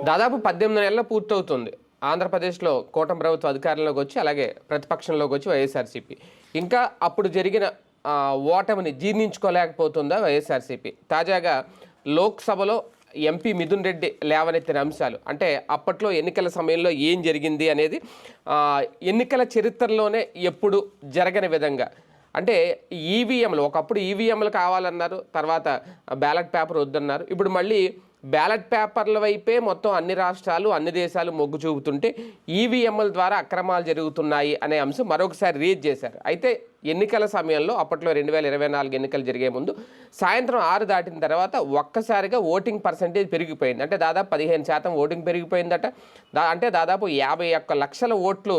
దాదాపు 18 నెలలు పూర్తవుతుంది. ఆంధ్రప్రదేశ్‌లో కూటమి ప్రభుత్వం అధికారంలోకి వచ్చి, అలాగే ప్రతిపక్షంలోకి వచ్చి వైఎస్ఆర్‌సీపీ. ఇంకా అప్పుడు జరిగిన ఓటమిని జీర్ణించుకోలేకపోతుందా వైఎస్ఆర్‌సీపీ? తాజాగా లోక్‌సభలో ఎంపీ మిథున్ రెడ్డి లేవనెత్తిన అంశాలు, అంటే అప్పట్లో ఎన్నికల సమయంలో ఏం జరిగింది అనేది ఎన్నికల చరిత్రలోనే ఎప్పుడు జరగని విధంగా, అంటే ఈవీఎంలు, ఒకప్పుడు ఈవీఎంలు కావాలన్నారు, తర్వాత బ్యాలెట్ పేపర్ వద్దన్నారు. ఇప్పుడు మళ్ళీ బ్యాలెట్ పేపర్ల వైపే మొత్తం అన్ని రాష్ట్రాలు, అన్ని దేశాలు మొగ్గు చూపుతుంటే ఈవీఎంల ద్వారా అక్రమాలు జరుగుతున్నాయి అనే అంశం మరొకసారి రీచ్ చేశారు. అయితే ఎన్నికల సమయంలో, అప్పట్లో 2024 ఎన్నికలు జరిగే ముందు సాయంత్రం 6 దాటిన తర్వాత ఒక్కసారిగా ఓటింగ్ పర్సంటేజ్ పెరిగిపోయింది. అంటే దాదాపు 15% ఓటింగ్ పెరిగిపోయిందట. అంటే దాదాపు 51 లక్షల ఓట్లు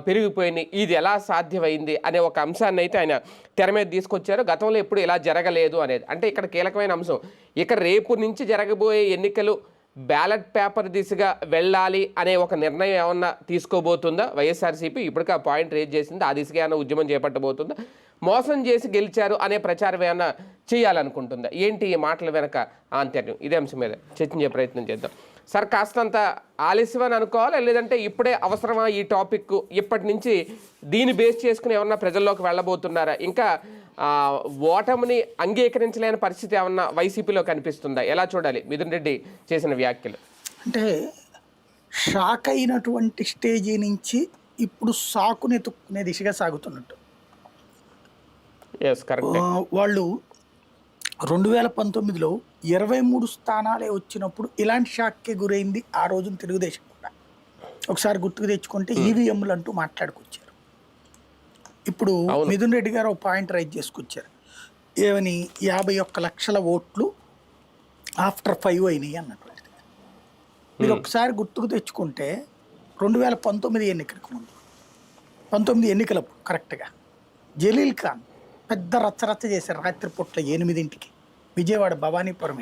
పెరిగిపోయినాయి. ఇది ఎలా సాధ్యమైంది అనే ఒక అంశాన్ని అయితే ఆయన తెర మీద తీసుకొచ్చారు. గతంలో ఎప్పుడు ఇలా జరగలేదు అనేది. అంటే ఇక్కడ కీలకమైన అంశం, ఇక రేపు నుంచి జరగబోయే ఎన్నికలు బ్యాలెట్ పేపర్ దిశగా వెళ్ళాలి అనే ఒక నిర్ణయం ఏమన్నా తీసుకోబోతుందా వైఎస్ఆర్సీపీ? ఇప్పటికీ ఆ పాయింట్ రేజ్ చేసింది. ఆ దిశగా ఏమైనా ఉద్యమం చేపట్టబోతుందా? మోసం చేసి గెలిచారు అనే ప్రచారం ఏమైనా చేయాలనుకుంటుందా? ఏంటి ఈ మాటల వెనక ఆంతర్యం? ఇదే అంశం మీద చర్చించే ప్రయత్నం చేద్దాం. సార్, కాస్తంత ఆలస్యం అని అనుకోవాలా, లేదంటే ఇప్పుడే అవసరమా ఈ టాపిక్? ఇప్పటి నుంచి దీన్ని బేస్ చేసుకుని ఏమన్నా ప్రజల్లోకి వెళ్ళబోతున్నారా? ఇంకా ఓటమిని అంగీకరించలేని పరిస్థితి ఏమన్నా వైసీపీలో కనిపిస్తుందా? ఎలా చూడాలి మిథున్ రెడ్డి చేసిన వ్యాఖ్యలు? అంటే షాక్ అయినటువంటి స్టేజీ నుంచి ఇప్పుడు సాకునెత్తుకునే దిశగా సాగుతున్నట్టు. వాళ్ళు 2019లో 23 స్థానాలే వచ్చినప్పుడు ఇలాంటి షాక్కే గురైంది ఆ రోజున తెలుగుదేశం కూడా. ఒకసారి గుర్తుకు తెచ్చుకుంటే ఈవీఎంలు అంటూ మాట్లాడుకొచ్చారు. ఇప్పుడు మిథున్ రెడ్డి గారు ఒక పాయింట్ రైజ్ చేసుకొచ్చారు. ఏమని? 51 లక్షల ఓట్లు ఆఫ్టర్ 5 అయినాయి అన్నటువంటిది. మీరు ఒకసారి గుర్తుకు తెచ్చుకుంటే 2019 ఎన్నికలకు ముందు, 19 ఎన్నికలప్పుడు కరెక్ట్గా జలీల్ ఖాన్ పెద్ద రచ్చరచ్చ చేశారు రాత్రిపూట్ల 8ంటికి విజయవాడ భవానీపురం.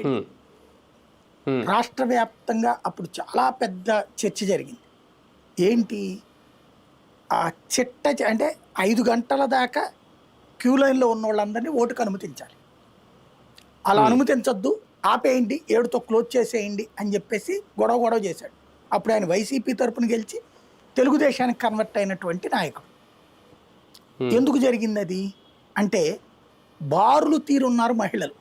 రాష్ట్ర వ్యాప్తంగా అప్పుడు చాలా పెద్ద చర్చ జరిగింది. ఏంటి ఆ చిట్ట అంటే 5 గంటల దాకా క్యూ లైన్లో ఉన్న వాళ్ళందరినీ ఓటుకు అనుమతించాలి. అలా అనుమతించొద్దు, ఆపేయండి, 7తో క్లోజ్ చేసేయండి అని చెప్పేసి గొడవ చేశాడు. అప్పుడు ఆయన వైసీపీ తరపున గెలిచి తెలుగుదేశానికి కన్వర్ట్ అయినటువంటి నాయకుడు. ఎందుకు జరిగింది అది అంటే, బారులు తీరున్నారు మహిళలు.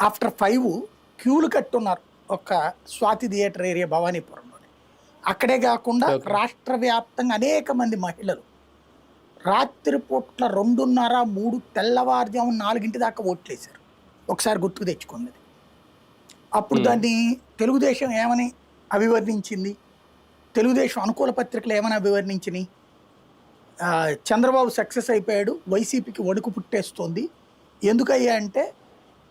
ఆఫ్టర్ 5 క్యూలు కట్టున్నారు ఒక స్వాతి థియేటర్ ఏరియా భవానీపురంలోనే. అక్కడే కాకుండా రాష్ట్ర వ్యాప్తంగా అనేక మంది మహిళలు రాత్రిపూట్ల 2:30, 3 తెల్లవారుజాము 4 దాకా ఓట్లేశారు. ఒకసారి గుర్తుకు తెచ్చుకున్నది. అప్పుడు దాన్ని తెలుగుదేశం ఏమని అభివర్ణించింది? తెలుగుదేశం అనుకూల పత్రికలు ఏమని అభివర్ణించినాయి? చంద్రబాబు సక్సెస్ అయిపోయాడు, వైసీపీకి వణుకు పుట్టేస్తోంది. ఎందుకయ్యా అంటే,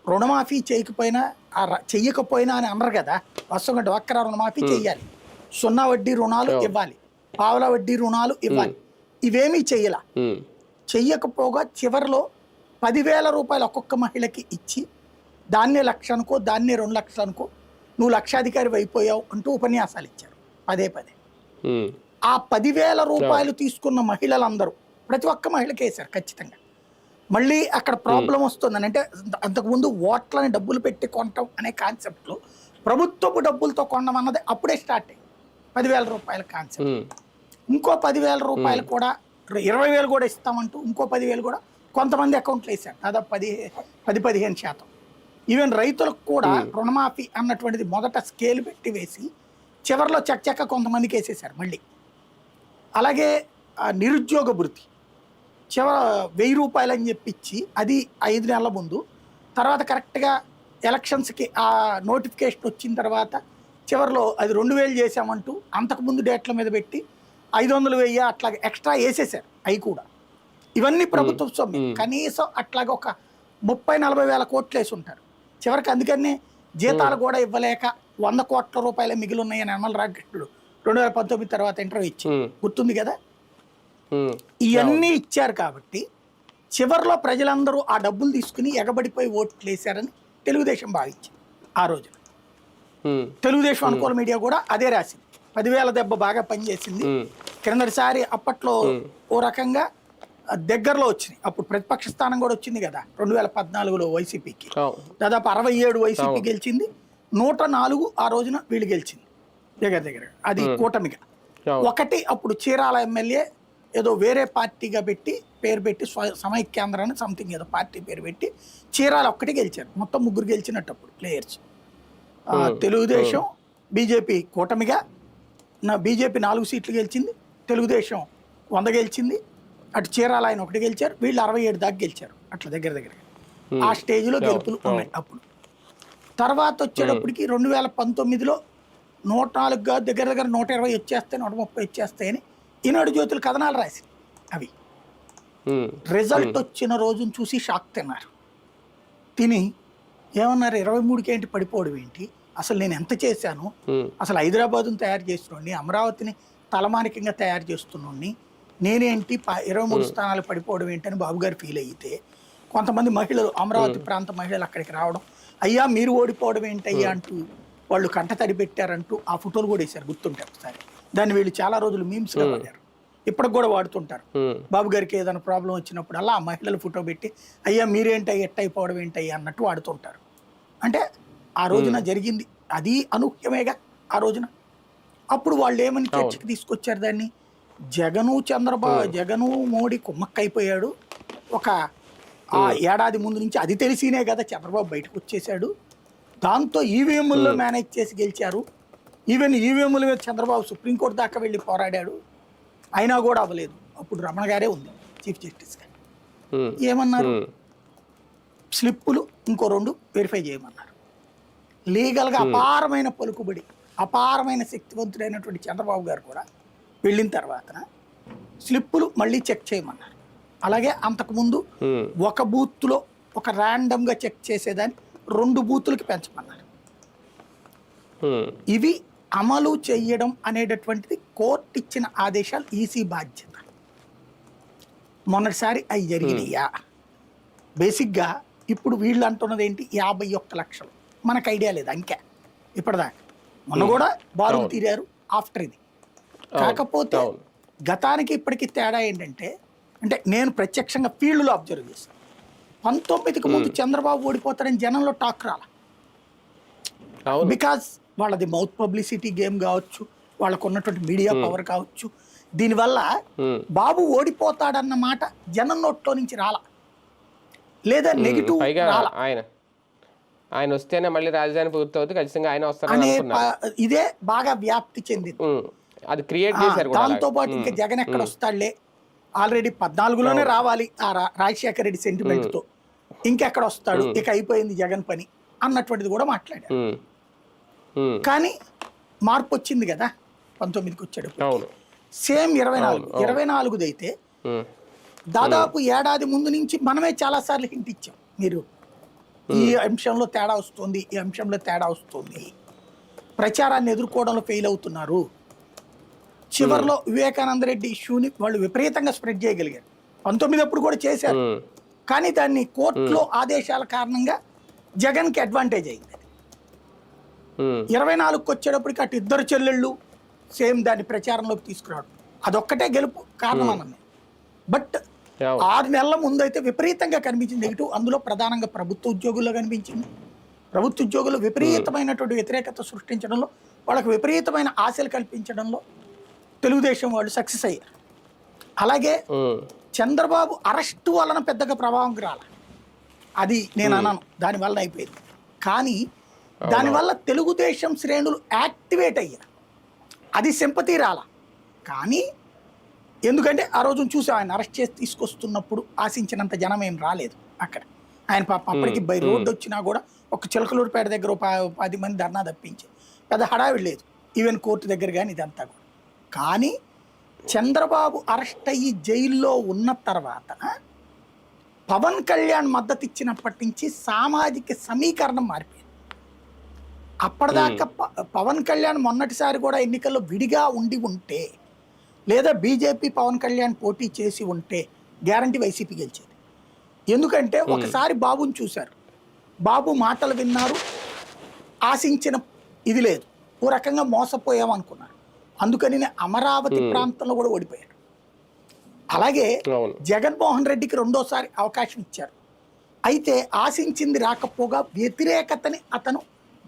రుణమాఫీ చెయ్యకపోయినా అని అనరు కదా. వాస్తవంగా డ్వాక్రా రుణమాఫీ చెయ్యాలి, 0 వడ్డీ రుణాలు ఇవ్వాలి, పావల వడ్డీ రుణాలు ఇవ్వాలి. ఇవేమీ చెయ్యకపోగా చివరిలో 10,000 రూపాయలు ఒక్కొక్క మహిళకి ఇచ్చి, దాన్నే 1,00,000 అనుకో, దాన్నే 2 లక్షలు అనుకో, నువ్వు లక్షాధికారి అయిపోయావు అంటూ ఉపన్యాసాలు ఇచ్చారు పదే. ఆ 10,000 రూపాయలు తీసుకున్న మహిళలందరూ ప్రతి ఒక్క మహిళకి వేశారు ఖచ్చితంగా. మళ్ళీ అక్కడ ప్రాబ్లం వస్తుందని అంటే, అంతకుముందు ఓట్లని డబ్బులు పెట్టి కొనటం అనే కాన్సెప్ట్లో ప్రభుత్వపు డబ్బులతో కొనడం అన్నది అప్పుడే స్టార్ట్ అయింది. 10,000 రూపాయల కాన్సెప్ట్. ఇంకో 10,000 రూపాయలు కూడా, 20,000 కూడా ఇస్తామంటూ ఇంకో 10,000 కూడా కొంతమంది అకౌంట్లు వేశారు. దాదాపు 10-15%. ఈవెన్ రైతులకు కూడా రుణమాఫీ అన్నటువంటిది మొదట స్కేల్ పెట్టి వేసి చివరిలో చక్క కొంతమందికి వేసేసారు మళ్ళీ. అలాగే నిరుద్యోగ భృతి 1,000 రూపాయలు అని చెప్పించి అది 5 నెలల ముందు, తర్వాత కరెక్ట్గా ఎలక్షన్స్కి ఆ నోటిఫికేషన్ వచ్చిన తర్వాత చివరిలో అది 2,000 చేసామంటూ అంతకుముందు డేట్ల మీద పెట్టి 500, 1000 అట్లా ఎక్స్ట్రా వేసేసారు. అవి కూడా ఇవన్నీ ప్రభుత్వ సొమ్ము. కనీసం అట్లాగే ఒక 30-40 వేల కోట్లు వేసి ఉంటారు చివరికి. అందుకనే జీతాలు కూడా ఇవ్వలేక 100 కోట్ల రూపాయలే మిగిలి ఉన్నాయని యనమల రామకృష్ణుడు 2019 తర్వాత ఇంటర్వ్యూ ఇచ్చి గుర్తుంది కదా. ఇవన్నీ ఇచ్చారు కాబట్టి చివరిలో ప్రజలందరూ ఆ డబ్బులు తీసుకుని ఎగబడిపోయి ఓట్లు వేశారని తెలుగుదేశం భావించింది ఆ రోజున. తెలుగుదేశం అనుకూల మీడియా కూడా అదే రాసింది. 10,000 దెబ్బ బాగా పనిచేసింది. క్రిందటిసారి అప్పట్లో ఓ రకంగా దగ్గరలో వచ్చినాయి. అప్పుడు ప్రతిపక్ష స్థానం కూడా వచ్చింది కదా 2014లో వైసీపీకి. దాదాపు 67 వైసీపీ గెలిచింది, 104 ఆ రోజున వీళ్ళు గెలిచింది దగ్గర దగ్గర, అది కూటమిగా. ఒకటి అప్పుడు చీరాల ఎమ్మెల్యే ఏదో వేరే పార్టీగా పెట్టి పేరు పెట్టి సమైక్యాంధ్ర అని సంథింగ్ ఏదో పార్టీ పేరు పెట్టి చీరాల ఒక్కటి గెలిచారు. మొత్తం 3 గెలిచినట్టు అప్పుడు ప్లేయర్స్. తెలుగుదేశం బీజేపీ కూటమిగా బీజేపీ 4 సీట్లు గెలిచింది, తెలుగుదేశం 100 గెలిచింది, అటు చీరాల ఆయన 1 గెలిచారు, వీళ్ళు 67 దాకా గెలిచారు. అట్లా దగ్గర దగ్గర ఆ స్టేజ్లో గెలుపులు ఉన్నాయి అప్పుడు. తర్వాత వచ్చేటప్పటికి 2019లో 104 దగ్గర దగ్గర 120 వచ్చేస్తాయి, 130 వచ్చేస్తాయని ఈనాడు జ్యోతులు కథనాలు రాసి అవి రిజల్ట్ వచ్చిన రోజును చూసి షాక్ తిన్నారు. తిని ఏమన్నారు, 23కి ఏంటి పడిపోవడం ఏంటి, అసలు నేను ఎంత చేశాను, అసలు హైదరాబాదును తయారు చేస్తున్నాండి, అమరావతిని తలమానికంగా తయారు చేస్తున్నాండి, నేనేంటి 23 స్థానాలు పడిపోవడం ఏంటి అని బాబు గారు ఫీల్ అయితే, కొంతమంది మహిళలు అమరావతి ప్రాంత మహిళలు అక్కడికి రావడం, అయ్యా మీరు ఓడిపోవడం ఏంటయ్యా అంటూ వాళ్ళు కంట తడి పెట్టారంటూ ఆ ఫోటోలు కూడా వేశారు, గుర్తుంటే ఒకసారి. దాన్ని వీళ్ళు చాలా రోజులు మీమ్స్గా వాడారు, ఇప్పటికి కూడా వాడుతుంటారు. బాబు గారికి ఏదైనా ప్రాబ్లం వచ్చినప్పుడు అలా ఆ మహిళలు ఫోటో పెట్టి అయ్యా మీరేంటయ్యా ఎట్టయిపోవడం ఏంటయ్యా అన్నట్టు వాడుతుంటారు. అంటే ఆ రోజున జరిగింది అది అనూహ్యమేగా ఆ రోజున. అప్పుడు వాళ్ళు ఏమని చర్చకి తీసుకొచ్చారు దాన్ని, జగను మోడీ కుమ్మక్కైపోయాడు, ఒక ఏడాది ముందు నుంచి అది తెలిసినే కదా చంద్రబాబు బయటకు వచ్చేసాడు, దాంతో ఈవీఎంల్లో మేనేజ్ చేసి గెలిచారు, ఈవెన్ ఈవీఎంల మీద చంద్రబాబు సుప్రీంకోర్టు దాకా వెళ్ళి పోరాడాడు, అయినా కూడా అవ్వలేదు. అప్పుడు రమణ గారే ఉంది చీఫ్ జస్టిస్గా. ఏమన్నారు, స్లిప్పులు ఇంకో 2 వెరిఫై చేయమన్నారు. లీగల్గా అపారమైన పలుకుబడి, అపారమైన శక్తివంతుడైనటువంటి చంద్రబాబు గారు కూడా వెళ్ళిన తర్వాత స్లిప్పులు మళ్ళీ చెక్ చేయమన్నారు. అలాగే అంతకుముందు ఒక బూత్లో ఒక ర్యాండమ్గా చెక్ చేసేదాన్ని 2 బూతులకి పెంచమన్నారు. ఇవి అమలు చేయడం అనేటటువంటిది కోర్టు ఇచ్చిన ఆదేశాలు, ఈసీ బాధ్యత. మొన్నటిసారి అవి జరిగినాయా? బేసిక్గా ఇప్పుడు వీళ్ళు అంటున్నది ఏంటి, 51 లక్షలు. మనకు ఐడియా లేదు అంకే ఇప్పటిదాకా. మొన్న కూడా బారులు తీరారు ఆఫ్టర్ ఇది. కాకపోతే గతానికి ఇప్పటికి తేడా ఏంటంటే, అంటే నేను ప్రత్యక్షంగా ఫీల్డ్లో అబ్జర్వ్ చేశాను, 19కి ముందు చంద్రబాబు ఓడిపోతారని జనంలో టాక్ రాల. బికాజ్ వాళ్ళది మౌత్ పబ్లిసిటీ గేమ్ కావచ్చు, వాళ్ళకు ఉన్నటువంటి మీడియా పవర్ కావచ్చు, దీనివల్ల బాబు ఓడిపోతాడన్న మాట జనం నోట్లో నుంచి రాలా, లేదా నెగిటివ్ రాలా. ఆయన వస్తేనే మళ్ళీ రాజధాని పూర్తవుతుంది, ఖచ్చితంగా ఆయన అనే ఇదే బాగా వ్యాప్తి చెందింది. అది క్రియేట్ చేశారు. దాంతో పాటు ఇంకా జగన్ ఎక్కడ వస్తాడులే, ఆల్రెడీ 14లోనే రావాలి ఆ రాజశేఖర రెడ్డి సెంటిమెంట్తో, ఇంకెక్కడ వస్తాడు, ఇక అయిపోయింది జగన్ పని అన్నటువంటిది కూడా మాట్లాడారు. కానీ మార్పు వచ్చింది కదా 19కి వచ్చాడు. సేమ్ 24 అయితే దాదాపు ఏడాది ముందు నుంచి మనమే చాలా సార్లు హింట్ ఇచ్చాం, మీరు ఈ అంశంలో తేడా వస్తుంది, ఈ అంశంలో తేడా వస్తుంది, ప్రచారాన్ని ఎదుర్కోవడంలో ఫెయిల్ అవుతున్నారు. చివరిలో వివేకానంద రెడ్డి ఇష్యూని వాళ్ళు విపరీతంగా స్ప్రెడ్ చేయగలిగారు. 19 అప్పుడు కూడా చేశారు, కానీ దాన్ని కోర్టులో ఆదేశాల కారణంగా జగన్కి అడ్వాంటేజ్ అయింది. 24కి వచ్చేటప్పటికి అటు 2 చెల్లెళ్ళు సేమ్ దాన్ని ప్రచారంలోకి తీసుకురావడం, అదొక్కటే గెలుపు కారణం అన్నది. బట్ 6 నెలల ముందు అయితే విపరీతంగా కనిపించింది నెగిటివ్. అందులో ప్రధానంగా ప్రభుత్వ ఉద్యోగుల్లో కనిపించింది. ప్రభుత్వ ఉద్యోగులు విపరీతమైనటువంటి వ్యతిరేకత సృష్టించడంలో, వాళ్ళకు విపరీతమైన ఆశలు కల్పించడంలో తెలుగుదేశం వాళ్ళు సక్సెస్ అయ్యారు. అలాగే చంద్రబాబు అరెస్టు వలన పెద్దగా ప్రభావం రాల, అది నేను అన్నాను, దానివల్ల అయిపోయింది. కానీ దానివల్ల తెలుగుదేశం శ్రేణులు యాక్టివేట్ అయ్యారు, అది సింపతి రాల. కానీ ఎందుకంటే ఆ రోజున చూసాం, ఆయన అరెస్ట్ చేసి తీసుకొస్తున్నప్పుడు ఆశించినంత జనం ఏం రాలేదు అక్కడ. ఆయన పాపం అప్పటికి బై రోడ్డు వచ్చినా కూడా ఒక చిలకలూరుపేట దగ్గర 10 మంది ధర్నా తప్పించి పెద్ద హడావిడి లేదు, ఈవెన్ కోర్టు దగ్గర కానీ ఇదంతా కూడా. కానీ చంద్రబాబు అరెస్ట్ అయ్యి జైల్లో ఉన్న తర్వాత పవన్ కళ్యాణ్ మద్దతు ఇచ్చినప్పటి నుంచి సామాజిక సమీకరణం మారిపోయింది. అప్పటిదాకా పవన్ కళ్యాణ్ మొన్నటిసారి కూడా ఎన్నికల్లో విడిగా ఉంటే, లేదా బీజేపీ పవన్ కళ్యాణ్ పోటీ చేసి ఉంటే గ్యారంటీ వైసీపీ గెలిచేది. ఎందుకంటే ఒకసారి బాబుని చూశారు, బాబు మాటలు విన్నారు, ఆశించిన ఇది లేదు, ఓ రకంగా మోసపోయామనుకున్నారు. అందుకని అమరావతి ప్రాంతంలో కూడా ఓడిపోయాడు. అలాగే జగన్మోహన్ రెడ్డికి 2వసారి అవకాశం ఇచ్చారు, అయితే ఆశించింది రాకపోగా వ్యతిరేకతని అతను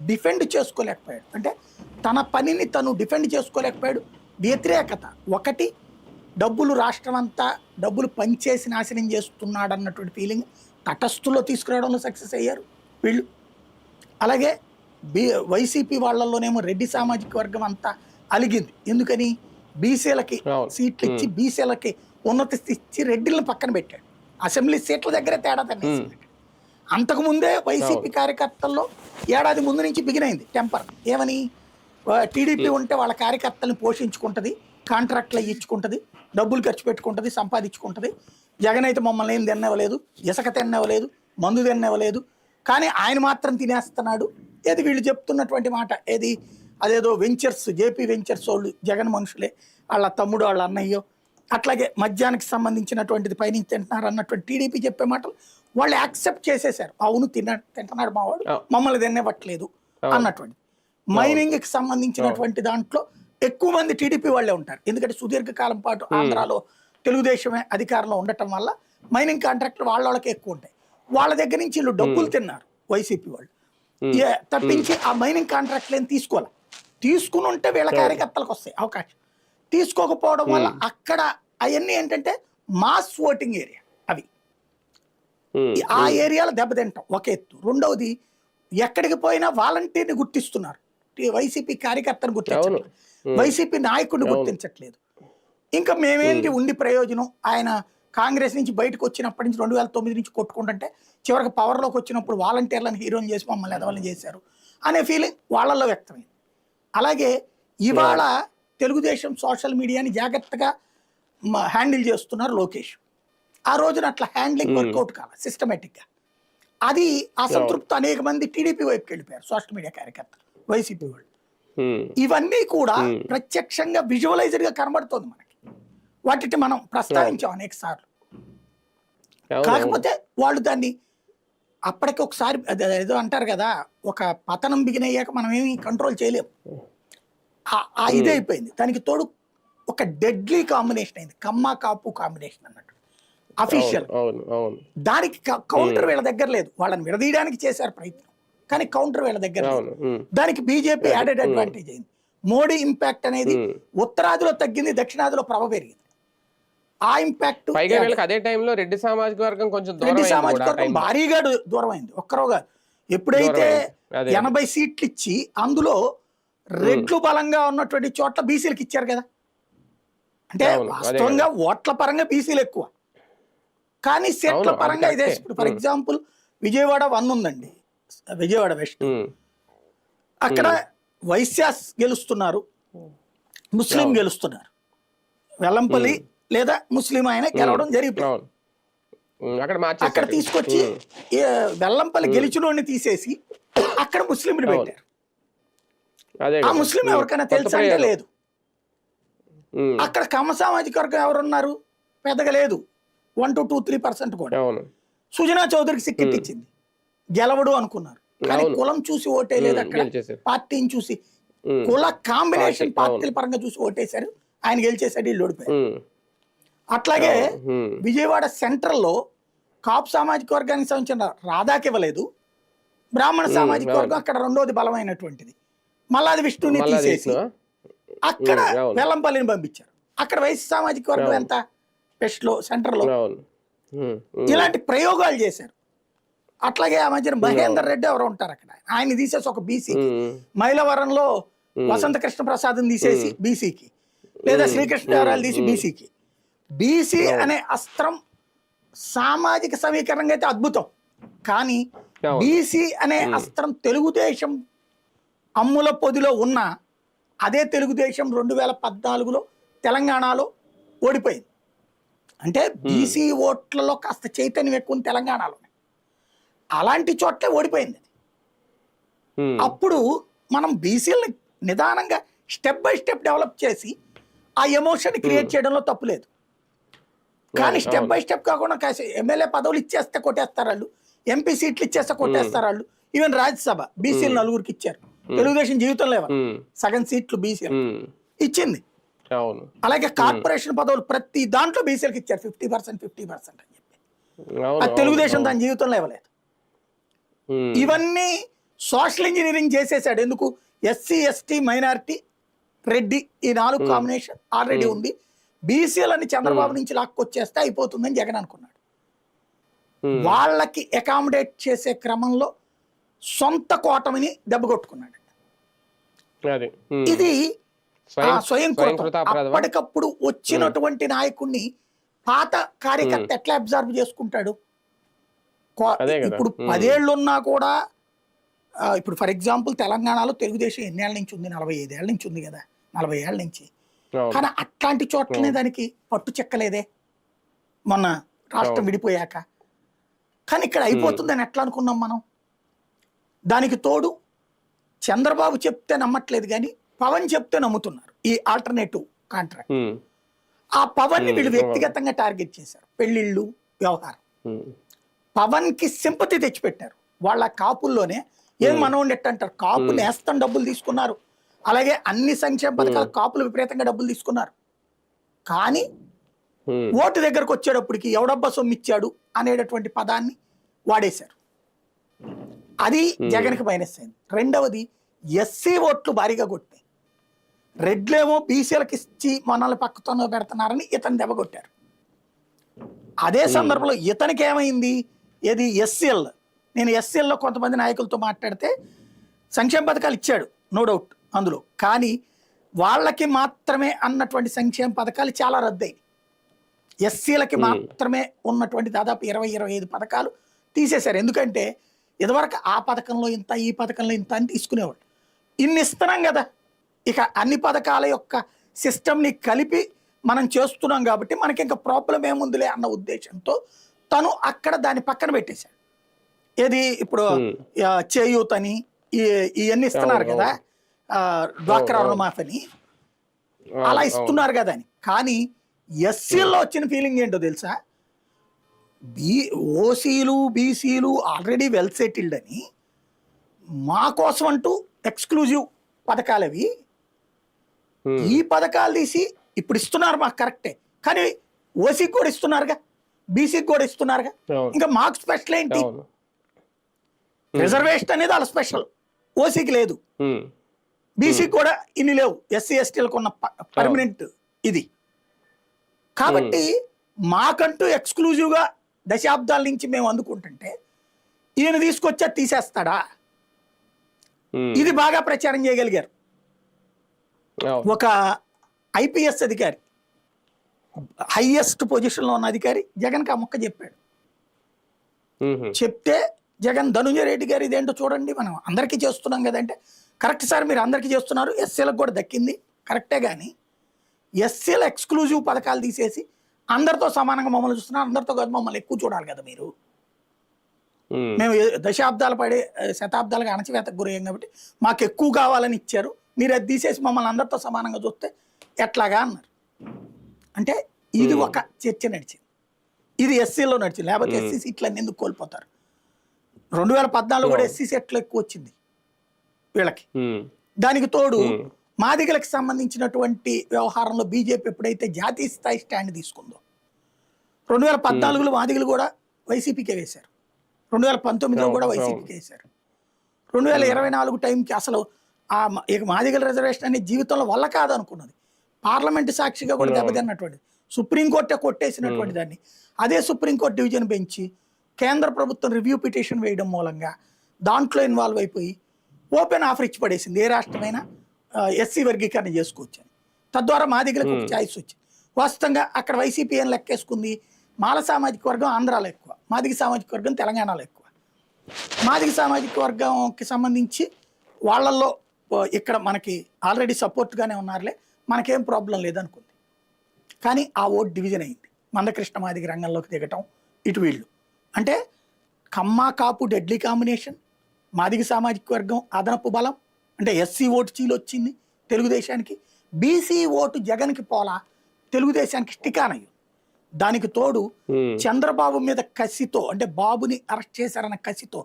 డిఫెండ్ చేసుకోలేకపోయాడు. అంటే తన పనిని తను డిఫెండ్ చేసుకోలేకపోయాడు. వ్యతిరేకత ఒకటి, డబ్బులు రాష్ట్రం అంతా డబ్బులు పంచేసి నాశనం చేస్తున్నాడు అన్నటువంటి ఫీలింగ్ తటస్థులో తీసుకురావడంలో సక్సెస్ అయ్యారు వీళ్ళు. అలాగే వైసీపీ వాళ్ళల్లోనేమో రెడ్డి సామాజిక వర్గం అంతా అలిగింది. ఎందుకని? బీసీలకి సీట్లు ఇచ్చి బీసీలకి ఉన్నత ఇచ్చి రెడ్డిలను పక్కన పెట్టాడు. అసెంబ్లీ సీట్ల దగ్గరే తేడా తన్నేసి అంతకుముందే వైసీపీ కార్యకర్తల్లో ఏడాది ముందు నుంచి బిగినైంది టెంపర్. ఏమని? టీడీపీ ఉంటే వాళ్ళ కార్యకర్తలను పోషించుకుంటుంది, కాంట్రాక్ట్లు ఇచ్చుకుంటుంది, డబ్బులు ఖర్చు పెట్టుకుంటుంది, సంపాదించుకుంటుంది. జగన్ అయితే మమ్మల్ని ఏం తిన్నవ్వలేదు, ఇసుక తిన్నవ్వలేదు, మందు తిన్నవ్వలేదు, కానీ ఆయన మాత్రం తినేస్తున్నాడు. ఏది వీళ్ళు చెప్తున్నటువంటి మాట ఏది? అదేదో వెంచర్స్, జేపీ వెంచర్స్ వాళ్ళు జగన్ మనుషులే, వాళ్ళ తమ్ముడు వాళ్ళ అన్నయ్యో, అట్లాగే మద్యానికి సంబంధించినటువంటిది పైనుంచి తింటున్నారు అన్నటువంటి టీడీపీ చెప్పే మాటలు వాళ్ళు యాక్సెప్ట్ చేసేసారు. అవును తింటున్నాడు మావాడు, మమ్మల్ని తినేవట్లేదు అన్నటువంటి. మైనింగ్కి సంబంధించినటువంటి దాంట్లో ఎక్కువ మంది టీడీపీ వాళ్ళే ఉంటారు. ఎందుకంటే సుదీర్ఘకాలం పాటు ఆంధ్రాలో తెలుగుదేశమే అధికారంలో ఉండటం వల్ల మైనింగ్ కాంట్రాక్టులు వాళ్ళకే ఎక్కువ ఉంటాయి. వాళ్ళ దగ్గర నుంచి వీళ్ళు డబ్బులు తిన్నారు వైసీపీ వాళ్ళు, తప్పించి ఆ మైనింగ్ కాంట్రాక్ట్లు ఏం తీసుకోవాలి. తీసుకుని ఉంటే వీళ్ళ కార్యకర్తలకు వస్తాయి అవకాశం. తీసుకోకపోవడం వల్ల అక్కడ అవన్నీ ఏంటంటే మాస్ ఓటింగ్ ఏరియా, అవి ఆ ఏరియాలో దెబ్బతింటాం ఒక ఎత్తు. రెండవది, ఎక్కడికి పోయినా వాలంటీర్ని గుర్తిస్తున్నారు, వైసీపీ కార్యకర్తను గుర్తించట్లేదు, వైసీపీ నాయకుడిని గుర్తించట్లేదు. ఇంకా మేమేంటి ఉండి ప్రయోజనం? ఆయన కాంగ్రెస్ నుంచి బయటకు వచ్చినప్పటి నుంచి 2009 నుంచి కొట్టుకుంటుంటే చివరికి పవర్లోకి వచ్చినప్పుడు వాలంటీర్లను హీరోని చేసి మమ్మల్ని ఎదవలని చేశారు అనే ఫీలింగ్ వాళ్ళల్లో వ్యక్తమైంది. అలాగే ఇవాళ తెలుగుదేశం సోషల్ మీడియాని జాగ్రత్తగా హ్యాండిల్ చేస్తున్నారు లోకేష్. ఆ రోజున అట్లా హ్యాండ్లింగ్ వర్కౌట్ కావాలి సిస్టమేటిక్గా. అది అసంతృప్తి అనేక మంది టీడీపీ వైపుకి వెళ్ళిపోయారు, సోషల్ మీడియా కార్యకర్తలు, వైసీపీ వాళ్ళు. ఇవన్నీ కూడా ప్రత్యక్షంగా విజువలైజ్డ్ గా కనబడుతోంది మనకి. వాటిని మనం ప్రస్తావించాం అనేక సార్లు. కాకపోతే వాళ్ళు దాన్ని అప్పటికి ఒకసారి ఏదో అంటారు కదా, ఒక పతనం బిగిన్ అయ్యాక మనం ఏమి కంట్రోల్ చేయలేము. ఇదే అయిపోయింది. దానికి తోడు ఒక డెడ్లీ కాంబినేషన్ అయింది, కమ్మ కాపు కాంబినేషన్ అన్నట్టు అఫీషియల్. దానికి కౌంటర్ వీళ్ళ దగ్గర లేదు. వాళ్ళని విడదీయడానికి చేశారు ప్రయత్నం, కానీ కౌంటర్ వీళ్ళ దగ్గర లేదు. దానికి బీజేపీ యాడెడ్ అడ్వాంటేజ్ అయింది. మోడీ ఇంపాక్ట్ అనేది ఉత్తరాదిలో తగ్గింది, దక్షిణాదిలో ప్రభ పెరిగింది. ఆ ఇంపాక్ట్ అదే టైంలో రెడ్డి సామాజిక వర్గం కొంచెం రెడ్డి సామాజిక వర్గం భారీగా దూరం అయింది. ఒక్కరోగా ఎప్పుడైతే 80 సీట్లు ఇచ్చి అందులో రెడ్లు బలంగా ఉన్నటువంటి చోట్ల బీసీలకు ఇచ్చారు కదా. అంటే వాస్తవంగా ఓట్ల పరంగా బీసీలు ఎక్కువ, కానీ సీట్ల పరంగా ఇదే. ఇప్పుడు ఫర్ ఎగ్జాంపుల్ విజయవాడ 1 ఉందండి, విజయవాడ వెస్ట్. అక్కడ వైశ్యాస్ గెలుస్తున్నారు, ముస్లిం గెలుస్తున్నారు. వెల్లంపల్లి లేదా ముస్లిం ఆయన గెలవడం జరిగిపోయింది. అక్కడ తీసుకొచ్చి వెల్లంపల్లి గెలిచినోడిని తీసేసి అక్కడ ముస్లింని పెట్టారు. ఆ ముస్లిం ఎవరికైనా తెలుసా అంటే లేదు. అక్కడ కమ్మ సామాజిక వర్గం ఎవరున్నారు? పెద్దగా లేదు, 1 to 2-3% కూడా. సుజనా చౌదరికి సిక్కెట్ ఇచ్చింది, గెలవడు అనుకున్నారు, కానీ కులం చూసి ఓటేయలేదు. అక్కడ పార్టీని చూసి, కుల కాంబినేషన్ పార్టీల పరంగా చూసి ఓటేశారు, ఆయన గెలిచేసాడు, వీళ్ళు ఓడిపోయారు. అట్లాగే విజయవాడ సెంట్రల్లో కాపు సామాజిక వర్గానికి సంబంధించిన రాధాకి ఇవ్వలేదు, బ్రాహ్మణ సామాజిక వర్గం అక్కడ రెండోది బలమైనటువంటిది, మల్లాది విష్ణుని తీసేసి అక్కడ వెల్లంపల్లిని పంపించారు. అక్కడ వైశ్య సామాజిక వర్గం ఎంత వెస్ట్ లో, సెంటర్ లో. ఇలాంటి ప్రయోగాలు చేశారు. అట్లాగే ఆ మధ్యన మహేందర్ రెడ్డి ఎవరు ఉంటారు అక్కడ, ఆయన తీసేసి ఒక బీసీ, మైలవరంలో వసంత కృష్ణ ప్రసాద్ తీసేసి బీసీకి, లేదా శ్రీకృష్ణదేవరాయలు తీసి బీసీకి. బీసీ అనే అస్త్రం సామాజిక సమీకరణంగా అయితే అద్భుతం, కానీ బీసీ అనే అస్త్రం తెలుగుదేశం అమ్ముల పొదిలో ఉన్న అదే తెలుగుదేశం 2014లో తెలంగాణలో ఓడిపోయింది. అంటే బీసీ ఓట్లలో కాస్త చైతన్యం ఎక్కువ తెలంగాణలోనే, అలాంటి చోట్లే ఓడిపోయింది. అప్పుడు మనం బీసీలని నిదానంగా స్టెప్ బై స్టెప్ డెవలప్ చేసి ఆ ఎమోషన్ క్రియేట్ చేయడంలో తప్పు లేదు. కానీ స్టెప్ బై స్టెప్ కాకుండా ఎమ్మెల్యే పదవులు ఇచ్చేస్తే కొట్టేస్తారు వాళ్ళు, ఎంపీ సీట్లు ఇచ్చేస్తే కొట్టేస్తారు వాళ్ళు. ఈవెన్ రాజ్యసభ బీసీలు 4గురికి ఇచ్చారు, తెలుగుదేశం జీవితంలో సగం సీట్లు బీసీలు ఇచ్చింది. అలాగే కార్పొరేషన్ పదవులు ప్రతి దాంట్లో బీసీలకు ఇచ్చారు 50% అని చెప్పి, అది తెలుగుదేశం దాని జీవితంలో ఇవ్వలేదు. ఇవన్నీ సోషల్ ఇంజనీరింగ్ చేసేసాడు. ఎందుకు? ఎస్సీ ఎస్టీ మైనారిటీ రెడ్డి ఈ 4 కాంబినేషన్ ఆల్రెడీ ఉంది, బీసీలని చంద్రబాబు నుంచి లాక్కొచ్చేస్తే అయిపోతుందని జగన్ అనుకున్నాడు. వాళ్ళకి అకామిడేట్ చేసే క్రమంలో సొంత కోటమిని దెబ్బకొట్టుకున్నాడు. ఇది స్వయం అప్పటికప్పుడు వచ్చినటువంటి నాయకుడిని పాత కార్యకర్త ఎట్లా అబ్జర్వ్ చేసుకుంటాడు? ఇప్పుడు 10 ఏళ్ళు ఉన్నా కూడా, ఇప్పుడు ఫర్ ఎగ్జాంపుల్ తెలంగాణలో తెలుగుదేశం ఎన్నేళ్ల నుంచి ఉంది? 45 ఏళ్ల నుంచి ఉంది కదా, 40 ఏళ్ల నుంచి. కానీ అట్లాంటి చోట్లనే దానికి పట్టు చెక్కలేదే మొన్న రాష్ట్రం విడిపోయాక. కానీ ఇక్కడ అయిపోతుందని ఎట్లా అనుకున్నాం మనం? దానికి తోడు చంద్రబాబు చెప్తే నమ్మట్లేదు కానీ పవన్ చెప్తే నమ్ముతున్నారు ఈ ఆల్టర్నేటివ్ కాంట్రాక్ట్. ఆ పవన్ ని వీళ్ళు వ్యక్తిగతంగా టార్గెట్ చేశారు. పెళ్లిళ్ళు వ్యవహారం పవన్ కి సింపతి తెచ్చిపెట్టారు. వాళ్ళ కాపుల్లోనే ఏం మనోండి ఎట్టంటారు, కాపు నేస్తం డబ్బులు తీసుకున్నారు, అలాగే అన్ని సంక్షేమ పథకాల కాపులు విపరీతంగా డబ్బులు తీసుకున్నారు. కానీ ఓటు దగ్గరకు వచ్చేటప్పటికి ఎవడబ్బా సొమ్మిచ్చాడు అనేటటువంటి పదాన్ని వాడేశారు. అది జగన్కి మైనస్ అయింది. రెండవది, ఎస్సీ ఓట్లు భారీగా కొట్టాయి. రెడ్లేమో బీసీలకు ఇచ్చి మనల్ని పక్కతో పెడుతున్నారని ఇతను దెబ్బకొట్టారు. అదే సందర్భంలో ఇతనికి ఏమైంది? ఏది ఎస్సీఎల్, నేను ఎస్సీఎల్లో కొంతమంది నాయకులతో మాట్లాడితే సంక్షేమ పథకాలు ఇచ్చాడు, నో డౌట్ అందులో, కానీ వాళ్ళకి మాత్రమే అన్నటువంటి సంక్షేమ పథకాలు చాలా రద్దయి. ఎస్సీలకి మాత్రమే ఉన్నటువంటి దాదాపు 20-25 పథకాలు తీసేశారు. ఎందుకంటే ఇదివరకు ఆ పథకంలో ఇంత, ఈ పథకంలో ఇంత అని తీసుకునేవాళ్ళు. ఇన్ని ఇస్తున్నాం కదా, ఇక అన్ని పథకాల యొక్క సిస్టమ్ని కలిపి మనం చేస్తున్నాం కాబట్టి మనకి ఇంకా ప్రాబ్లం ఏముందిలే అన్న ఉద్దేశంతో తను అక్కడ దాన్ని పక్కన పెట్టేశాడు. ఏది ఇప్పుడు చేయూత్ అని ఇవన్నీ ఇస్తున్నారు కదా, డ్వాక్రా రుణమాఫీ అలా ఇస్తున్నారు కదా అని. కానీ ఎస్సీల్లో వచ్చిన ఫీలింగ్ ఏంటో తెలుసా? ఓసీలు బీసీలు ఆల్రెడీ వెల్ సెటిల్డ్ అని మా కోసం అంటూ ఎక్స్క్లూజివ్ పథకాలు అవి, ఈ పథకాలు తీసి ఇప్పుడు ఇస్తున్నారు మాకు కరెక్టే, కానీ ఓసీకి కూడా ఇస్తున్నారుగా, బీసీకి కూడా ఇస్తున్నారుగా, ఇంకా మాకు స్పెషల్ ఏంటి? రిజర్వేషన్ అనేది వాళ్ళ స్పెషల్, ఓసీకి లేదు, బీసీకి కూడా ఇన్ని లేవు, ఎస్సీ ఎస్టీలకు ఉన్న పర్మనెంట్ ఇది. కాబట్టి మాకంటూ ఎక్స్క్లూజివ్గా దశాబ్దాల నుంచి మేము అందుకుంటుంటే ఈయన తీసుకొచ్చా తీసేస్తాడా? ఇది బాగా ప్రచారం చేయగలిగారు. ఒక ఐపీఎస్ అధికారి, హైయెస్ట్ పొజిషన్లో ఉన్న అధికారి జగన్కి ఆ మొక్క చెప్పాడు. చెప్తే జగన్, ధనుంజయ రెడ్డి గారు ఇదేంటో చూడండి, మనం అందరికీ చేస్తున్నాం కదంటే, కరెక్ట్ సార్ మీరు అందరికీ చేస్తున్నారు, ఎస్సీలకు కూడా దక్కింది కరెక్టే, కానీ ఎస్సీల ఎక్స్క్లూజివ్ పథకాలు తీసేసి అందరితో సమానంగా మమ్మల్ని చూస్తున్నారు, అందరితో కాదు మమ్మల్ని ఎక్కువ చూడాలి కదా మీరు. మేము దశాబ్దాలు పడే శతాబ్దాలుగా అణచివేతకు గురయ్యాం కాబట్టి మాకు ఎక్కువ కావాలని ఇచ్చారు, మీరు అది తీసేసి మమ్మల్ని అందరితో సమానంగా చూస్తే ఎట్లాగా అన్నారు. అంటే ఇది ఒక చర్చ నడిచింది, ఇది ఎస్సీలో నడిచింది. లేకపోతే ఎస్సీ సీట్లన్నీ ఎందుకు కోల్పోతారు? 2014 కూడా ఎస్సీ సీట్లు ఎక్కువ వచ్చింది వీళ్ళకి. దానికి తోడు మాదిగలకు సంబంధించినటువంటి వ్యవహారంలో బీజేపీ ఎప్పుడైతే జాతీయ స్థాయి స్టాండ్ తీసుకుందో, 2014లో మాదిగలు కూడా వైసీపీకే వేశారు, 2019లో కూడా వైసీపీకే వేశారు, 2024 టైంకి అసలు ఆ మాదిగల రిజర్వేషన్ అనే జీవితంలో వల్ల కాదనుకున్నది, పార్లమెంటు సాక్షిగా కూడా దెబ్బతిన్నటువంటిది, సుప్రీంకోర్టే కొట్టేసినటువంటి దాన్ని అదే సుప్రీంకోర్టు డివిజన్ బెంచి కేంద్ర ప్రభుత్వం రివ్యూ పిటిషన్ వేయడం మూలంగా దాంట్లో ఇన్వాల్వ్ అయిపోయి ఓపెన్ ఆఫర్ ఇచ్చి పడేసింది, ఏ రాష్ట్రమైనా ఎస్సీ వర్గీకరణ చేసుకోవచ్చు అని. తద్వారా మాదిగలకు ఒక ఛాయిస్ వచ్చింది. వాస్తవంగా అక్కడ వైసీపీ ఏం లెక్కేసుకుంది, మాల సామాజిక వర్గం ఆంధ్రాలో ఎక్కువ, మాదిగ సామాజిక వర్గం తెలంగాణలో ఎక్కువ. మాదిగ సామాజిక వర్గంకి సంబంధించి వాళ్ళల్లో ఇక్కడ మనకి ఆల్రెడీ సపోర్ట్గానే ఉన్నారులే, మనకేం ప్రాబ్లం లేదనుకుంది. కానీ ఆ ఓట్ డివిజన్ అయింది, మందకృష్ణ మాదిగ రంగంలోకి దిగటం, ఇటు వీళ్ళు. అంటే కమ్మ కాపు డెడ్లీ కాంబినేషన్, మాదిగ సామాజిక వర్గం అదనపు బలం, అంటే ఎస్సీ ఓటు చీలు వచ్చింది తెలుగుదేశానికి, బీసీ ఓటు జగన్కి పోలా, తెలుగుదేశానికి స్టికానయ్యి. దానికి తోడు చంద్రబాబు మీద కసితో, అంటే బాబుని అరెస్ట్ చేశారన్న కసితో,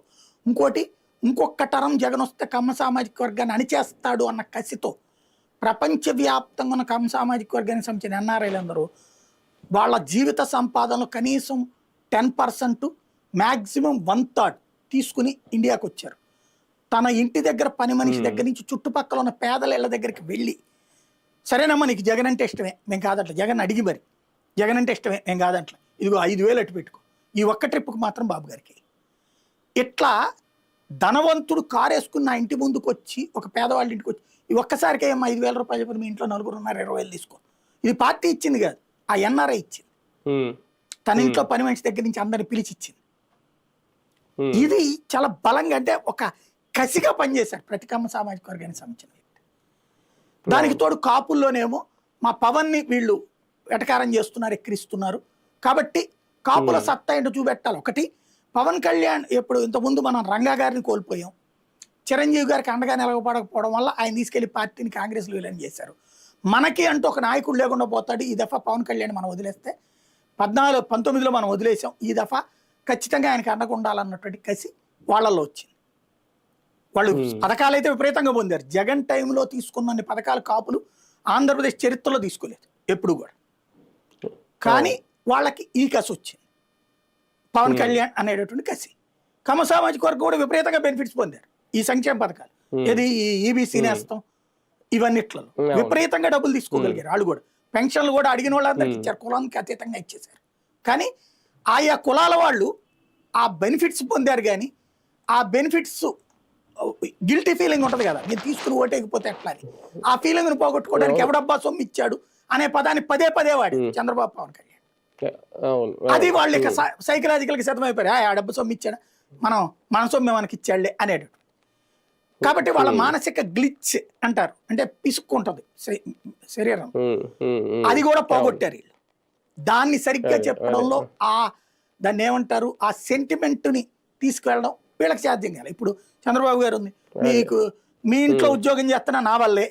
ఇంకొక టరం జగన్ వస్తే కమ్మ సామాజిక వర్గాన్ని అణిచేస్తాడు అన్న కసితో ప్రపంచవ్యాప్తంగా ఉన్న కమ్మ సామాజిక వర్గానికి సంబంధించిన ఎన్ఆర్ఐలందరూ వాళ్ళ జీవిత సంపాదనలో కనీసం 10% మ్యాక్సిమం 1/3 తీసుకుని ఇండియాకు వచ్చారు. తన ఇంటి దగ్గర పని మనిషి దగ్గర నుంచి చుట్టుపక్కల ఉన్న పేదల ఇళ్ళ దగ్గరికి వెళ్ళి, సరేనమ్మా నీకు జగన్ అంటే ఇష్టమే, మేము కాదట్ల, జగన్ అడిగి మరి జగన్ అంటే ఇష్టమే మేము కాదట్ల, ఇదిగో 5,000 అట్టు పెట్టుకో, ఈ ఒక్క ట్రిప్కి మాత్రం బాబు గారికి. ఇట్లా ధనవంతుడు కారు వేసుకుని నా ఇంటి ముందుకు వచ్చి, ఒక పేదవాళ్ళ ఇంటికి వచ్చి, ఈ ఒక్కసారికి ఏమో 5,000 రూపాయలు చెప్పి మీ ఇంట్లో నలుగురు ఉన్నారు 20,000 తీసుకో. ఇది పార్టీ ఇచ్చింది కాదు, ఆ ఎన్ఆర్ఐ ఇచ్చింది. తన ఇంట్లో పని మనిషి దగ్గర నుంచి అందరిని పిలిచి ఇచ్చింది. ఇది చాలా బలంగా, అంటే ఒక కసిగా పనిచేశారు ప్రతి కమ్మ సామాజిక వర్గానికి సంబంధించిన వ్యక్తి. దానికి తోడు కాపుల్లోనేమో మా పవన్ని వీళ్ళు వెటకారం చేస్తున్నారు, ఎక్కిరిస్తున్నారు. కాబట్టి కాపుల సత్తా ఏంటో చూపెట్టాలి. ఒకటి, పవన్ కళ్యాణ్ ఎప్పుడు ఇంతకుముందు మనం రంగా గారిని కోల్పోయాం, చిరంజీవి గారికి అండగా నిలవపడకపోవడం వల్ల ఆయన తీసుకెళ్లి పార్టీని కాంగ్రెస్లో విలీనం చేశారు. మనకి అంటూ ఒక నాయకుడు లేకుండా పోతాడు. ఈ దఫా పవన్ కళ్యాణ్ మనం వదిలేస్తే 19లో మనం వదిలేసాం, ఈ దఫా ఖచ్చితంగా ఆయనకి అండగా ఉండాలన్నటువంటి కసి వాళ్ళల్లో వచ్చింది. వాళ్ళు పథకాలు అయితే విపరీతంగా పొందారు. జగన్ టైంలో తీసుకున్న పథకాలు కాపులు ఆంధ్రప్రదేశ్ చరిత్రలో తీసుకోలేదు ఎప్పుడు కూడా. కానీ వాళ్ళకి ఈ కసి వచ్చింది, పవన్ కళ్యాణ్ అనేటటువంటి కసి. కమ్మ సామాజిక వర్గం కూడా విపరీతంగా బెనిఫిట్స్ పొందారు ఈ సంక్షేమ పథకాలు. ఏది ఈబీసీ నేస్తం ఇవన్నిట్లలో విపరీతంగా డబ్బులు తీసుకోగలిగారు వాళ్ళు కూడా. పెన్షన్లు కూడా అడిగిన వాళ్ళందరికీ ఇచ్చారు, కులానికి అతీతంగా ఇచ్చేశారు. కానీ ఆయా కులాల వాళ్ళు ఆ బెనిఫిట్స్ పొందారు. కానీ ఆ బెనిఫిట్స్ గిల్టీ ఫీలింగ్ ఉంటుంది కదా, మీరు తీసుకుని ఓటేకపోతే ఎట్లా అని, ఆ ఫీలింగ్ను పోగొట్టుకోవడానికి ఎవడబ్బా సొమ్ము ఇచ్చాడు అనే పదాన్ని పదే పదే వాడి చంద్రబాబు పవన్ కళ్యాణ్. అది వాళ్ళు ఇక సైకలాజికల్ గా సిద్ధమైపోయారు, ఆ డబ్బు సొమ్ము ఇచ్చాడు, మన సొమ్ము మనకి ఇచ్చాడులే అనేటట్టు. కాబట్టి వాళ్ళ మానసిక గ్లిచ్ అంటారు, అంటే పిసుక్కుంటది శరీరం, అది కూడా పోగొట్టారు వీళ్ళు. దాన్ని సరిగ్గా చెప్పడంలో దాన్ని ఏమంటారు, ఆ సెంటిమెంట్ని తీసుకువెళ్ళడం వీళ్ళకి సాధ్యం కాదు. ఇప్పుడు చంద్రబాబు గారు ఉంది, మీ ఇంట్లో ఉద్యోగం చేస్తున్నా నా వల్లే,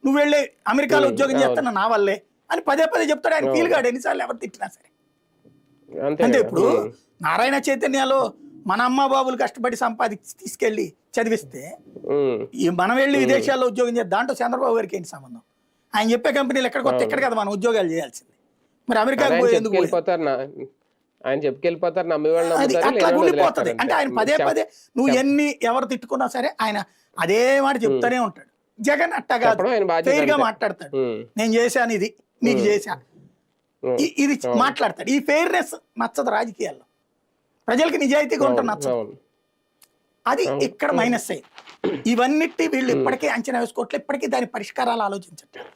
నువ్వు వెళ్ళి అమెరికాలో ఉద్యోగం చేస్తున్నా నా వల్లే అని పదే పదే చెప్తాడు. ఆయన ఫీల్ కాడు ఎన్నిసార్లు ఎవరు తిట్టినా సరే. అంటే ఇప్పుడు నారాయణ చైతన్యలో మన అమ్మ బాబులు కష్టపడి సంపాదించి తీసుకెళ్లి చదివిస్తే, మనం వెళ్ళి విదేశాల్లో ఉద్యోగం చేద్దాం దాంట్లో చంద్రబాబు గారికి ఏంటి సంబంధం? ఆయన చెప్పే కంపెనీలు ఎక్కడికి వస్తే ఎక్కడ కదా మనం ఉద్యోగాలు చేయాల్సింది. మరి అమెరికాకి పోయి ఎందుకు ఆయన చెప్పుకెళ్ళిపోతారు, అట్లా ఉండిపోతుంది. అంటే ఆయన పదే పదే నువ్వు ఎవరు తిట్టుకున్నా సరే ఆయన అదే మాట చెప్తానే ఉంటాడు. జగన్ అట్టగా ఫెయిర్ గా మాట్లాడతాడు, నేను చేశాను ఇది నీకు చేశా, ఇది మాట్లాడతాడు. ఈ ఫెయిర్నెస్ నచ్చదు రాజకీయాల్లో, ప్రజలకి నిజాయితీగా ఉంటుంది నచ్చదు. అది ఇక్కడ మైనస్ అయ్యింది. ఇవన్నిటి వీళ్ళు ఇప్పటికే అంచనా వేసుకోవట్లేదు, ఇప్పటికీ దాని పరిష్కారాలు ఆలోచించట్లేదు.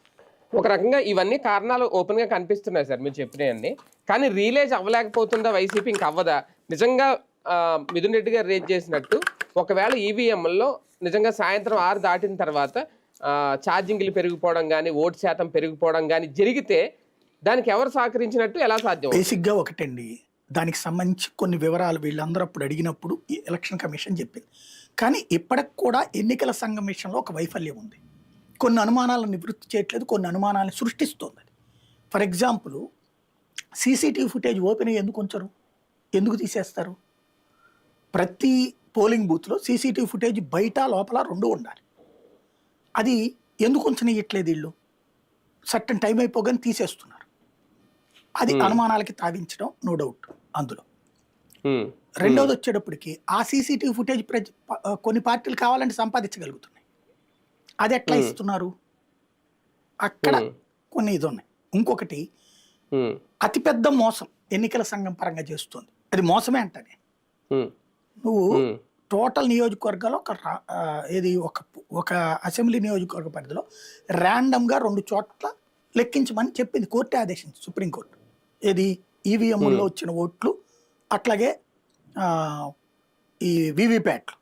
ఒక రకంగా ఇవన్నీ కారణాలు ఓపెన్ గా కనిపిస్తున్నాయి సార్ మీరు చెప్పినవన్నీ. కానీ రియలైజ్ అవ్వలేకపోతుందా వైసీపీ? ఇంకా అవ్వదా? నిజంగా మిథున్ రెడ్డి గారు రేజ్ చేసినట్టు ఒకవేళ ఈవీఎంలో నిజంగా సాయంత్రం 6 దాటిన తర్వాత ఛార్జింగ్లు పెరిగిపోవడం కానీ, ఓటు శాతం పెరిగిపోవడం కానీ జరిగితే దానికి ఎవరు సహకరించినట్టు, ఎలా సాధ్యం? బేసిక్గా ఒకటండి, దానికి సంబంధించి కొన్ని వివరాలు వీళ్ళందరూ అప్పుడు అడిగినప్పుడు ఈ ఎలక్షన్ కమిషన్ చెప్పింది. కానీ ఇప్పటికి కూడా ఎన్నికల సంఘం విషయంలో ఒక వైఫల్యం ఉంది. కొన్ని అనుమానాలను నివృత్తి చేయట్లేదు, కొన్ని అనుమానాలను సృష్టిస్తుంది. For example, CCTV footage open ఎందుకు ఉంచరు, ఎందుకు తీసేస్తారు? ప్రతి పోలింగ్ బూత్లో సీసీటీవీ ఫుటేజ్ బయట లోపల 2 ఉండాలి. అది ఎందుకు ఉంచనియట్లేదు వీళ్ళు? సర్టన్ టైం అయిపోగానే తీసేస్తున్నారు. అది అనుమానాలకి తావించడం నో డౌట్ అందులో. రెండోది వచ్చేటప్పటికి ఆ సీసీటీవీ ఫుటేజ్ కొన్ని పార్టీలు కావాలంటే సంపాదించగలుగుతున్నాయి. అది ఎట్లా ఇస్తున్నారు? అక్కడ కొన్ని ఇది ఉన్నాయి. ఇంకొకటి, అతిపెద్ద మోసం ఎన్నికల సంఘం పరంగా చేస్తుంది. అది మోసమే అంటానే. నువ్వు టోటల్ నియోజకవర్గాల్లో ఒక అసెంబ్లీ నియోజకవర్గ పరిధిలో ర్యాండమ్గా 2 చోట్ల లెక్కించమని చెప్పింది కోర్టు ఆదేశించి, సుప్రీంకోర్టు. ఏది ఈవీఎంలో వచ్చిన ఓట్లు, అట్లాగే ఈ వీవీప్యాట్లు.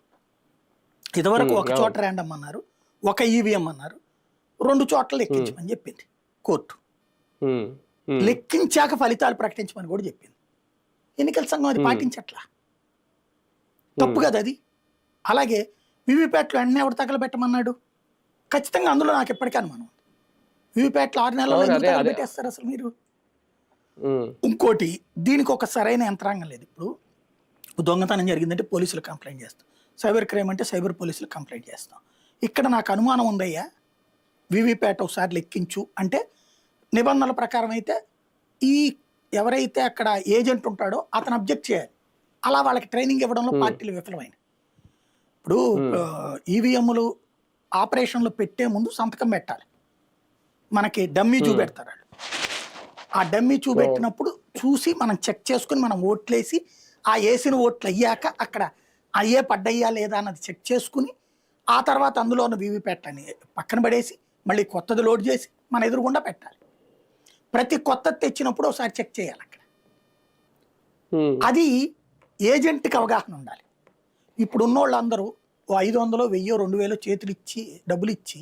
ఇదివరకు ఒక చోట ర్యాండమ్ అన్నారు, ఒక ఈవీఎం అన్నారు, 2 చోట్ల లెక్కించమని చెప్పింది కోర్టు. లెక్కించాక ఫలితాలు ప్రకటించమని కూడా చెప్పింది. ఎన్నికల సంఘం అది పాటించట్లా, తప్పు కదా అది. అలాగే వీవీప్యాట్లు వెంటనే ఎవరు తగలబెట్టమన్నాడు? ఖచ్చితంగా అందులో నాకు ఎప్పటికీ అనుమానం ఉంది. వీవీప్యాట్లు 6 నెలల్లో తగలబెట్టేస్తారు అసలు మీరు. ఇంకోటి, దీనికి ఒక సరైన యంత్రాంగం లేదు. ఇప్పుడు దొంగతనం జరిగిందంటే పోలీసులు కంప్లైంట్ చేస్తాం, సైబర్ క్రైమ్ అంటే సైబర్ పోలీసులు కంప్లైంట్ చేస్తాం. ఇక్కడ నాకు అనుమానం ఉందయ్యా, వీవీప్యాట్ ఒకసారి లెక్కించు అంటే నిబంధనల ప్రకారం అయితే ఈ ఎవరైతే అక్కడ ఏజెంట్ ఉంటాడో అతను అబ్జెక్ట్ చేయాలి. అలా వాళ్ళకి ట్రైనింగ్ ఇవ్వడంలో పార్టీలు విఫలమైనవి. ఇప్పుడు ఈవీఎంలు ఆపరేషన్లు పెట్టే ముందు సంతకం పెట్టాలి. మనకి డమ్మీ చూపెడతారు వాళ్ళు. ఆ డమ్మీ చూపెట్టినప్పుడు చూసి మనం చెక్ చేసుకుని మనం ఓట్లేసి ఆ వేసిన ఓట్లు అయ్యాక అక్కడ అయ్యే పడ్డయ్యా లేదా అన్నది చెక్ చేసుకుని ఆ తర్వాత అందులో ఉన్న వీవీప్యాట్ అని పక్కన పడేసి మళ్ళీ కొత్తది లోడ్ చేసి మన ఎదురుగుండా పెట్టాలి. ప్రతి కొత్తది తెచ్చినప్పుడు ఒకసారి చెక్ చేయాలి అక్కడ. అది ఏజెంట్కి అవగాహన ఉండాలి. ఇప్పుడు ఉన్నోళ్ళు అందరూ 500, 1000, 2000 చేతులు ఇచ్చి డబ్బులు ఇచ్చి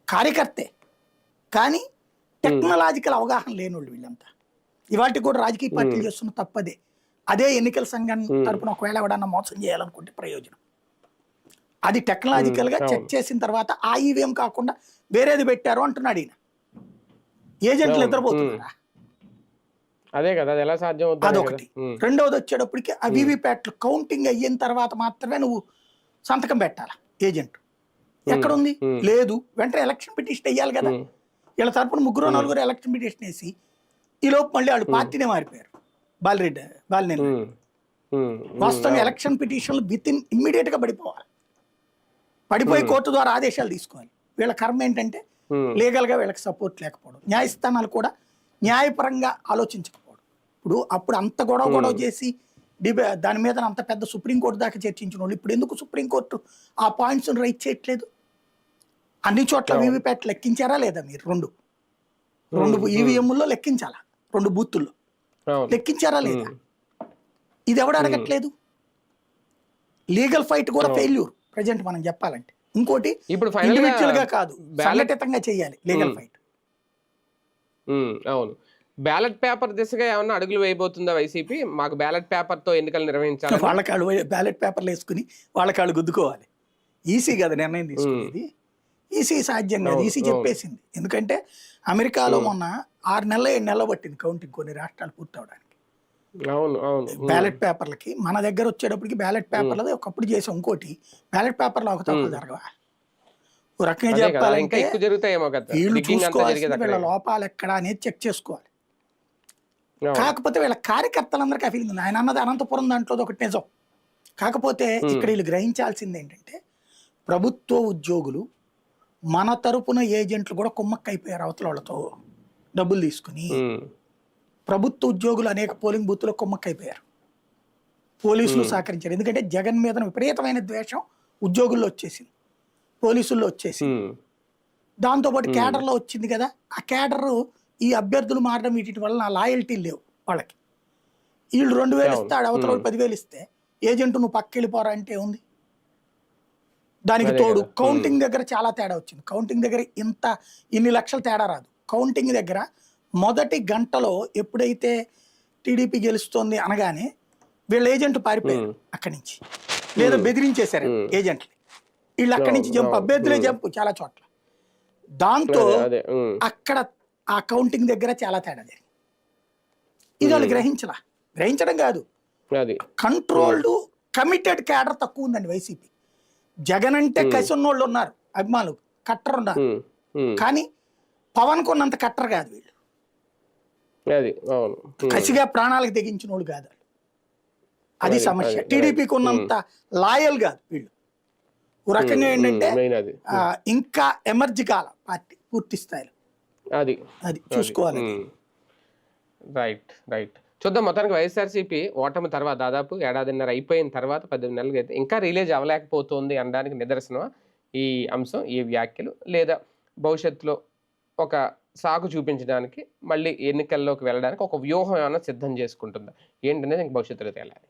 కార్యకర్తే, కానీ టెక్నాలజికల్ అవగాహన లేనోళ్ళు వీళ్ళంతా. ఇవాటికి కూడా రాజకీయ పార్టీలు చేస్తున్న తప్పదే. అదే ఎన్నికల సంఘం తరపున ఒకవేళ ఎవడన్నా మోసం చేయాలనుకుంటే ప్రయోజనం. అది టెక్నాలజికల్గా చెక్ చేసిన తర్వాత ఆ ఈవీఎం కాకుండా వేరేది పెట్టారు అంటున్నాడు ఈయన. ఏజెంట్లు నిద్రపోతున్నారా? అదే కదా, అది ఎలా సాధ్యం అవుతుంది? అదొకటి. రెండవది వచ్చేటప్పటికి ఆ వీవీప్యాట్లు కౌంటింగ్ అయిన తర్వాత మాత్రమే నువ్వు సంతకం పెట్టాలా ఏజెంట్. ఎక్కడుంది? లేదు. వెంటనే ఎలక్షన్ పిటిషన్ వేయాలి కదా. వీళ్ళ తరపున 3-4 ఎలక్షన్ పిటిషన్ వేసి ఈ లోపు మళ్ళీ వాళ్ళు పార్టీనే మారిపోయారు. బాలినేని వాస్తవంగా ఎలక్షన్ పిటిషన్లు ఇమ్మీడియట్ గా పడిపోవాలి. పడిపోయి కోర్టు ద్వారా ఆదేశాలు తీసుకోవాలి. వీళ్ళ కర్మ ఏంటంటే లీగల్ గా వీళ్ళకి సపోర్ట్ లేకపోవడం, న్యాయస్థానాలు కూడా న్యాయపరంగా ఆలోచించకపోవడం. అప్పుడు అంత గొడవ చేసి దాని మీద అంత పెద్ద సుప్రీంకోర్టు దాకా చర్చించిన వాళ్ళు ఇప్పుడు ఎందుకు సుప్రీంకోర్టు ఆ పాయింట్స్ రైట్ చేయట్లేదు? అన్ని చోట్ల వీవీప్యాట్ లెక్కించారా లేదా? మీరు రెండు ఈవీఎంలో లెక్కించాలా, 2 బూతుల్లో లెక్కించారా లేదా? ఇది ఎవడు అడగట్లేదు. లీగల్ ఫైట్ కూడా ఫెయిల్యూర్ ప్రజెంట్ మనం చెప్పాలంటే. ఇంకోటి ఇప్పుడు ఇండివిజువల్ గా కాదు, సంఘటితంగా చేయాలి లీగల్ ఫైట్. అవును. బ్యాలెట్ పేపర్ దిశగా ఏమన్నా అడుగులు వేయబోతుందా వైసీపీ? మాకు బ్యాలెట్ పేపర్ తో ఎన్నికలు నిర్వహించాలి. వాళ్ళకాళ్ళు బ్యాలెట్ పేపర్లు వేసుకుని వాళ్ళకాళ్ళు గుద్దుకోవాలి. ఈసీ కదా నిర్ణయం తీసుకునేది. ఈసీ సాధ్యం కాదు. ఈసీ చెప్పేసింది. ఎందుకంటే అమెరికాలో మొన్న 6 నెలలు 7 నెలలు పట్టింది కౌంటింగ్ కొన్ని రాష్ట్రాలు పూర్తవడానికి. బ్యాలెట్ పేపర్లకి. మన దగ్గర వచ్చేటప్పటికి బ్యాలెట్ పేపర్లది ఒకప్పుడు చేసాం. ఇంకోటి బ్యాలెట్ పేపర్లో అవకతవకలు జరగవా? ఓ రకంగా చెప్పాలంటే వీళ్ళు చూసుకోవాలి వీళ్ళ లోపాలు ఎక్కడ అనేది చెక్ చేసుకోవాలి. కాకపోతే వీళ్ళ కార్యకర్తలందరికీ ఆ ఫీలింగ్ ఉంది. ఆయన అన్నది అనంతపురం దాంట్లో ఒకటి నిజం. కాకపోతే ఇక్కడ వీళ్ళు గ్రహించాల్సింది ఏంటంటే ప్రభుత్వ ఉద్యోగులు మన తరపున ఏజెంట్లు కూడా కుమ్మక్కైపోయారు అవతల వాళ్ళతో డబ్బులు తీసుకుని. ప్రభుత్వ ఉద్యోగులు అనేక పోలింగ్ బూత్లో కుమ్మక్కైపోయారు. పోలీసులు సహకరించారు. ఎందుకంటే జగన్ మీద విపరీతమైన ద్వేషం ఉద్యోగుల్లో వచ్చేసింది, పోలీసుల్లో వచ్చేసింది. దాంతోపాటు కేడర్లో వచ్చింది కదా. ఆ కేడర్ ఈ అభ్యర్థులు మారడం వీటి వల్ల నా లాయల్టీ లేవు వాళ్ళకి. వీళ్ళు 2000 ఇస్తాడు, అవతల 10,000 ఇస్తే ఏజెంట్ నువ్వు పక్కెళ్ళిపోరా అంటే ఉంది. దానికి తోడు కౌంటింగ్ దగ్గర చాలా తేడా వచ్చింది. కౌంటింగ్ దగ్గర ఇన్ని లక్షల తేడా రాదు. కౌంటింగ్ దగ్గర మొదటి గంటలో ఎప్పుడైతే టీడీపీ గెలుస్తోంది అనగానే వీళ్ళ ఏజెంట్ పారిపోయారు అక్కడి నుంచి, లేదా బెదిరించేశారు ఏజెంట్లు. వీళ్ళు అక్కడి నుంచి జంపు, అభ్యర్థులే జంపు చాలా చోట్ల. దాంతో అక్కడ ఆ కౌంటింగ్ దగ్గర చాలా తేడా జరిగింది. ఇది వాళ్ళు గ్రహించడం కాదు, కంట్రోల్డ్ కమిటెడ్ క్యాడర్ తక్కువ ఉందండి వైసీపీ. జగన్ అంటే కసి ఉన్నోళ్ళు ఉన్నారు, అభిమానులు కట్టర్ ఉన్నారు. కానీ పవన్ కొన్నంత కట్టర్ కాదు వీళ్ళు. కసిగా ప్రాణాలకు తెగించిన వాళ్ళు కాదు. అది సమస్య. టీడీపీకి ఉన్నంత లాయల్ కాదు వీళ్ళు. ఓ రకంగా ఏంటంటే ఇంకా ఎమర్జీ కాల పార్టీ పూర్తి స్థాయిలో. అది చూసుకోవాలి. రైట్. చూద్దాం. మొత్తానికి వైఎస్ఆర్సీపీ ఓటమి తర్వాత దాదాపు 1.5 ఏడాది అయిపోయిన తర్వాత 18 నెలలు అయితే ఇంకా రిలీజ్ అవ్వలేకపోతుంది అనడానికి నిదర్శనం ఈ అంశం, ఈ వ్యాఖ్యలు. లేదా భవిష్యత్తులో ఒక సాకు చూపించడానికి మళ్ళీ ఎన్నికల్లోకి వెళ్ళడానికి ఒక వ్యూహం ఏమైనా సిద్ధం చేసుకుంటుందా ఏంటనేది ఇంక భవిష్యత్తులో తేలాలి.